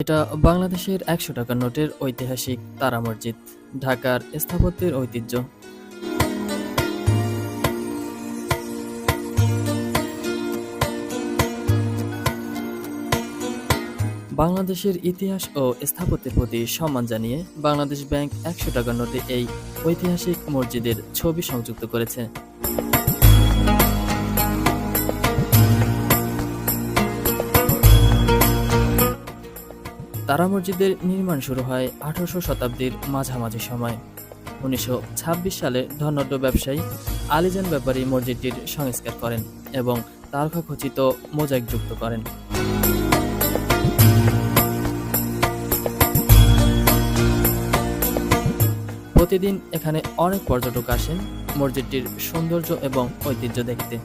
এটা বাংলাদেশের ১০০ টাকার নোটের ঐতিহাসিক তারা মসজিদ, ঢাকার স্থাপত্যের ঐতিহ্য। বাংলাদেশের ইতিহাস ও স্থাপত্যের প্রতি সম্মান জানিয়ে বাংলাদেশ ব্যাংক ১০০ টাকার নোটে এই ঐতিহাসিক মসজিদের ছবি সংযুক্ত করেছে। তারা মসজিদের নির্মাণ শুরু হয় ১৮০০ শতাব্দীর মাঝামাঝি সময়। ১৯২৬ সালে ধনাঢ্য ব্যবসায়ী আলীজান ব্যাপারী মসজিদটির সংস্কার করেন এবং তারকাখচিত মোজাইক যুক্ত করেন। প্রতিদিন এখানে অনেক পর্যটক আসেন মসজিদটির সৌন্দর্য এবং ঐতিহ্য দেখতে।